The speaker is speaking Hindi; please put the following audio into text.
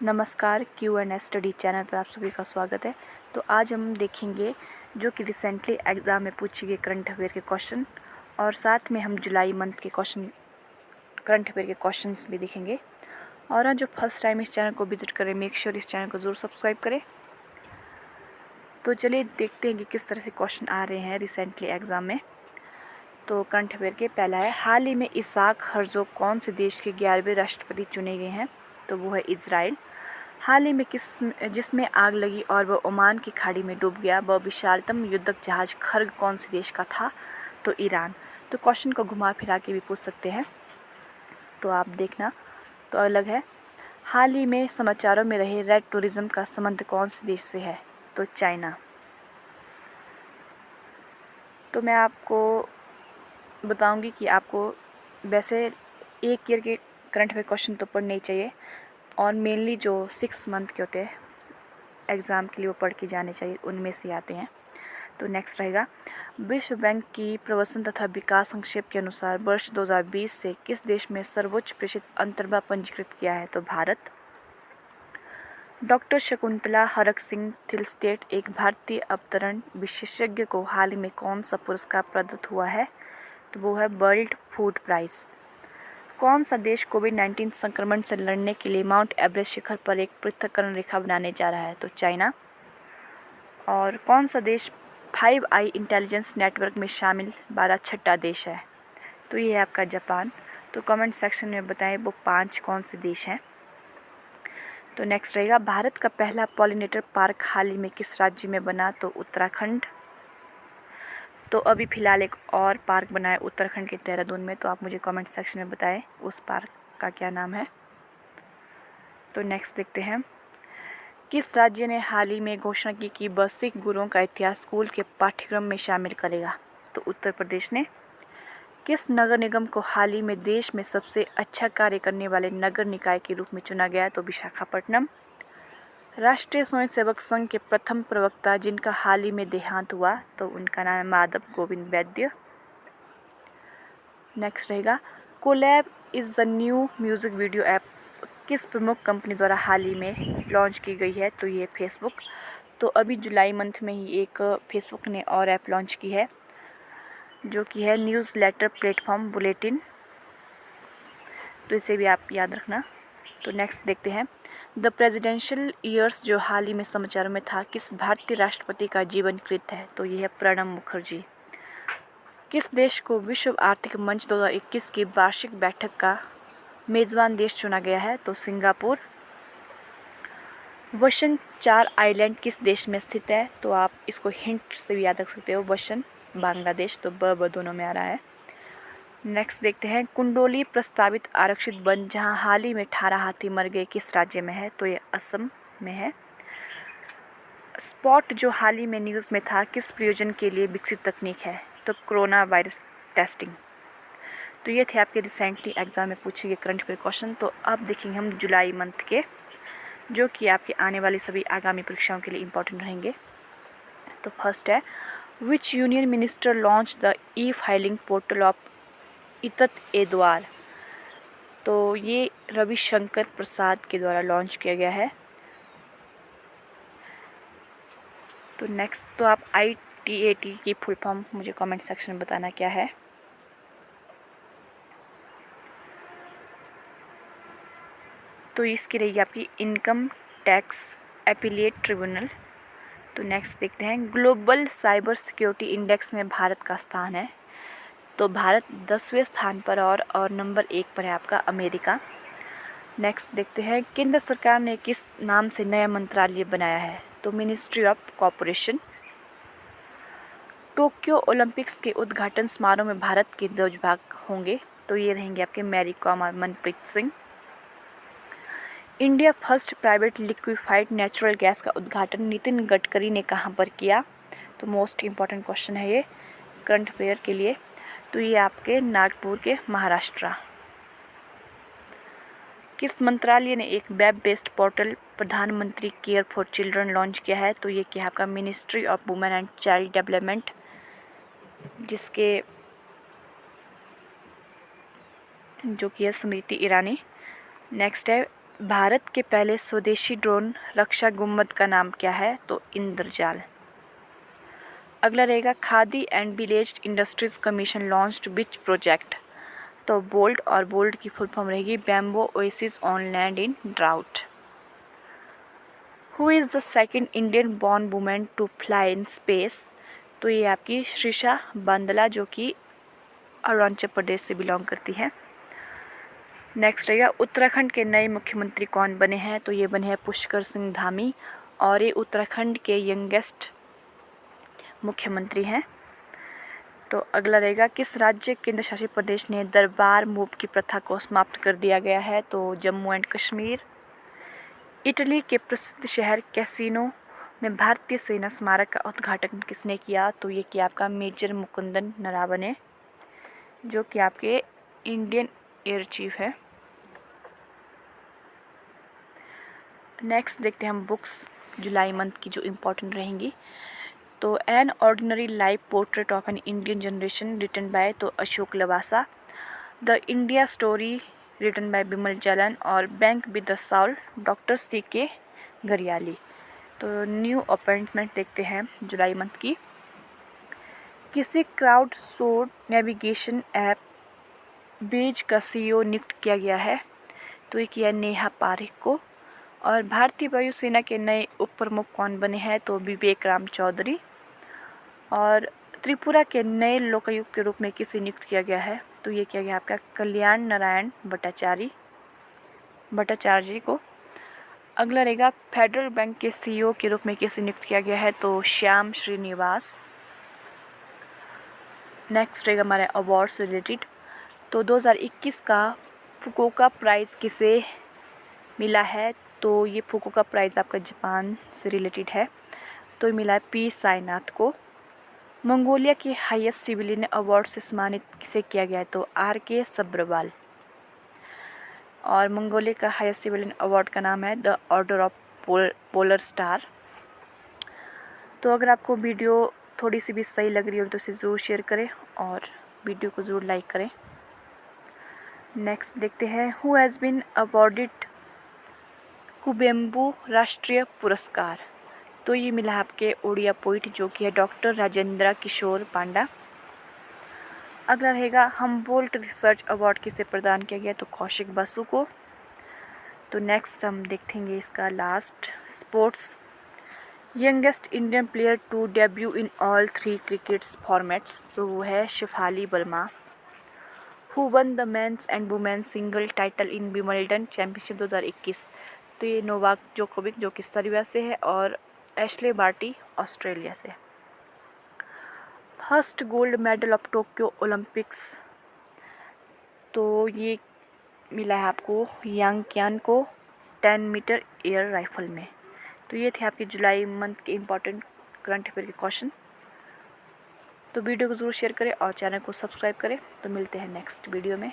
नमस्कार, Q&A स्टडी चैनल पर आप सभी का स्वागत है। तो आज हम देखेंगे जो कि रिसेंटली एग्ज़ाम में पूछे गए करंट अफेयर के क्वेश्चन और साथ में हम जुलाई मंथ के करंट अफेयर के क्वेश्चंस भी देखेंगे। और जो फर्स्ट टाइम इस चैनल को विजिट करें, मेक श्योर इस चैनल को ज़रूर सब्सक्राइब करें। तो चलिए देखते हैं कि किस तरह से क्वेश्चन आ रहे हैं रिसेंटली एग्ज़ाम में। तो करंट अफेयर के पहला है, हाल ही में इसाक हर्जोग कौन से देश के 11वें राष्ट्रपति चुने गए हैं? तो वो है इजराइल। हाल ही में जिसमें आग लगी और वह ओमान की खाड़ी में डूब गया, वह विशालतम युद्धक जहाज खर्ग कौन से देश का था? तो ईरान। तो क्वेश्चन को घुमा फिरा के भी पूछ सकते हैं, तो आप देखना। तो अलग है, हाल ही में समाचारों में रहे रेड टूरिज्म का संबंध कौन से देश से है? तो चाइना। तो मैं आपको बताऊंगी कि आपको वैसे एक ईयर के करंट अफेयर क्वेश्चन तो पढ़ने ही चाहिए और मेनली जो 6 मंथ के होते हैं एग्ज़ाम के लिए वो पढ़ के जाने चाहिए, उनमें से आते हैं। तो नेक्स्ट रहेगा, विश्व बैंक की प्रवसन तथा विकास संक्षेप के अनुसार वर्ष 2020 से किस देश में सर्वोच्च प्रतिशत अंतर्बा पंजीकृत किया है? तो भारत। डॉक्टर शकुंतला हरक सिंह थिलस्टेट एक भारतीय अवतरण विशेषज्ञ को हाल ही में कौन सा पुरस्कार प्रदत्त हुआ है? तो वो है वर्ल्ड फूड प्राइज़। कौन सा देश कोविड-19 संक्रमण से लड़ने के लिए माउंट एवरेस्ट शिखर पर एक पृथक्करण रेखा बनाने जा रहा है? तो चाइना। और कौन सा देश 5 आई इंटेलिजेंस नेटवर्क में शामिल 12वां देश है? तो ये है आपका जापान। तो कमेंट सेक्शन में बताएं वो 5 कौन से देश हैं। तो नेक्स्ट रहेगा, भारत का पहला पॉलिनेटर पार्क हाल ही में किस राज्य में बना? तो उत्तराखंड। तो अभी फ़िलहाल एक और पार्क बना है उत्तराखंड के देहरादून में, तो आप मुझे कमेंट सेक्शन में बताएं उस पार्क का क्या नाम है। तो नेक्स्ट देखते हैं, किस राज्य ने हाल ही में घोषणा की कि वह सिख गुरुओं का इतिहास स्कूल के पाठ्यक्रम में शामिल करेगा? तो उत्तर प्रदेश ने। किस नगर निगम को हाल ही में देश में सबसे अच्छा कार्य करने वाले नगर निकाय के रूप में चुना गया? तो विशाखापट्टनम। राष्ट्रीय स्वयंसेवक संघ के प्रथम प्रवक्ता जिनका हाल ही में देहांत हुआ, तो उनका नाम है माधव गोविंद वैद्य। नेक्स्ट रहेगा, Collab is the new music video app किस प्रमुख कंपनी द्वारा हाल ही में लॉन्च की गई है? तो ये फेसबुक। तो अभी जुलाई मंथ में ही एक फेसबुक ने और ऐप लॉन्च की है जो कि है न्यूज़ लेटर प्लेटफॉर्म बुलेटिन, तो इसे भी आप याद रखना। तो नेक्स्ट देखते हैं, द प्रेसिडेंशियल ईयर्स जो हाल ही में समाचारों में था किस भारतीय राष्ट्रपति का जीवनकृत है? तो ये है प्रणब मुखर्जी। किस देश को विश्व आर्थिक मंच 2021 की वार्षिक बैठक का मेज़बान देश चुना गया है? तो सिंगापुर। वशन 4 आइलैंड किस देश में स्थित है? तो आप इसको हिंट से भी याद रख सकते हो, वशन बांग्लादेश। तो ब दोनों में आ रहा है। नेक्स्ट देखते हैं, कुंडोली प्रस्तावित आरक्षित वन जहां हाल ही में 18 हाथी मर गए किस राज्य में है? तो ये असम में है। स्पॉट जो हाल ही में न्यूज़ में था किस प्रयोजन के लिए विकसित तकनीक है? तो कोरोना वायरस टेस्टिंग। तो ये थे आपके रिसेंटली एग्जाम में पूछे गए करंट अफेयर क्वेश्चन। तो अब देखेंगे हम जुलाई मंथ के, जो कि आपके आने वाली सभी आगामी परीक्षाओं के लिए इम्पोर्टेंट रहेंगे। तो फर्स्ट है, which union minister launch the e filing portal of ITAT e Dwar? तो ये रविशंकर प्रसाद के द्वारा लॉन्च किया गया है। तो नेक्स्ट, तो आप ITAT की फुल फॉर्म मुझे कमेंट सेक्शन में बताना क्या है। तो इसकी रहेगी आपकी इनकम टैक्स एपिलेट ट्रिब्यूनल। तो नेक्स्ट देखते हैं, ग्लोबल साइबर सिक्योरिटी इंडेक्स में भारत का स्थान है? तो भारत 10वें स्थान पर और नंबर 1 पर है आपका अमेरिका। नेक्स्ट देखते हैं, केंद्र सरकार ने किस नाम से नया मंत्रालय बनाया है? तो ministry of corporation. Tokyo Olympics के उद्घाटन समारोह में भारत के ध्वजभाग होंगे? तो ये रहेंगे आपके मैरी कॉम और Manpreet Singh. India first private liquefied natural gas का उद्घाटन नितिन गडकरी ने कहाँ पर किया? तो मोस्ट इम्पॉर्टेंट क्वेश्चन है ये करंट अफेयर के लिए। तो ये आपके नागपुर के महाराष्ट्र। किस मंत्रालय ने एक वेब बेस्ड पोर्टल प्रधानमंत्री केयर फॉर चिल्ड्रन लॉन्च किया है? तो ये क्या है आपका ministry of women and child development, जिसके जो कि है स्मृति ईरानी। नेक्स्ट है, भारत के पहले स्वदेशी ड्रोन रक्षा गुंबद का नाम क्या है? तो इंद्रजाल। अगला रहेगा Khadi and village industries commission launched which project? तो बोल्ट, और बोल्ट की फुल फॉर्म रहेगी bamboo oasis on land in drought. Who is the second Indian born women to fly in space? तो ये आपकी श्रीषा बांदला, जो कि अरुणाचल प्रदेश से बिलोंग करती है। नेक्स्ट रहेगा उत्तराखंड के नए मुख्यमंत्री कौन बने हैं? तो ये बने हैं पुष्कर सिंह धामी, और ये उत्तराखंड के यंगेस्ट मुख्यमंत्री हैं। तो अगला रहेगा किस राज्य केंद्र शासित प्रदेश ने दरबार मूव की प्रथा को समाप्त कर दिया गया है? तो जम्मू एंड कश्मीर। इटली के प्रसिद्ध शहर कैसीनो में भारतीय सेना स्मारक का उद्घाटन किसने किया? तो ये किया आपका मेजर मुकुंदन नरावने, जो कि आपके इंडियन एयर चीफ है। नेक्स्ट देखते हैं हम बुक्स जुलाई मंथ की जो इम्पोर्टेंट रहेंगी। तो an ordinary life portrait of an Indian generation written by तो Ashok Lavasa, the India story written by Bimal Jalan, और bank with the soul doctor CK Ghariyali. तो न्यू अपॉइंटमेंट देखते हैं जुलाई मंथ की। किसी crowd sourced navigation app Waze का CEO नियुक्त किया गया है? तो ये किया नेहा पारेख को। और भारतीय वायुसेना के नए उप प्रमुख कौन बने हैं? तो विवेक राम चौधरी। और त्रिपुरा के नए लोकायुक्त के रूप में किसे नियुक्त किया गया है? तो ये किया गया आपका कल्याण नारायण भट्टाचार्य को। अगला रहेगा फेडरल बैंक के CEO के रूप में किसे नियुक्त किया गया है? तो श्याम श्रीनिवास। नेक्स्ट रहेगा हमारे अवार्ड से रिलेटेड। तो 2021 का फुकुओका प्राइज़ किसे मिला है? तो ये फुकुओका प्राइज़ आपका जापान से रिलेटेड है, तो ये मिला है P साईनाथ को। मंगोलिया के हाईएस्ट सिविलियन अवार्ड से सम्मानित किसे किया गया है? तो RK सब्रवाल। और मंगोलिया का हाईएस्ट सिविलियन अवार्ड का नाम है the order of polar star. तो अगर आपको वीडियो थोड़ी सी भी सही लग रही हो तो इसे ज़रूर शेयर करें और वीडियो को ज़रूर लाइक करें। नेक्स्ट देखते हैं हु हैज़ बीन अवॉर्डेड कुवेम्बु राष्ट्रीय पुरस्कार? तो ये मिला आपके ओडिया पोइट, जो कि है डॉक्टर राजेंद्र किशोर पांडा। अगला रहेगा हम्बोल्ट रिसर्च अवार्ड किसे प्रदान किया गया? तो कौशिक बसु को। तो नेक्स्ट हम देखेंगे इसका last sports. Youngest Indian player to debut in all 3 crickets formats? तो वो है Shafali Verma. Who won the men's and women single title in Wimbledon championship 2021? तो ये नोवाक जोकोविक, जो कि सर्बिया से है, और एशले बार्टी ऑस्ट्रेलिया से। First gold medal of Tokyo Olympics? तो ये मिला है आपको यांग क्यान को 10 मीटर एयर राइफल में। तो ये थे आपके जुलाई मंथ के इम्पॉर्टेंट करंट अफेयर के क्वेश्चन। तो वीडियो को ज़रूर शेयर करें और चैनल को सब्सक्राइब करें। तो मिलते हैं नेक्स्ट वीडियो में।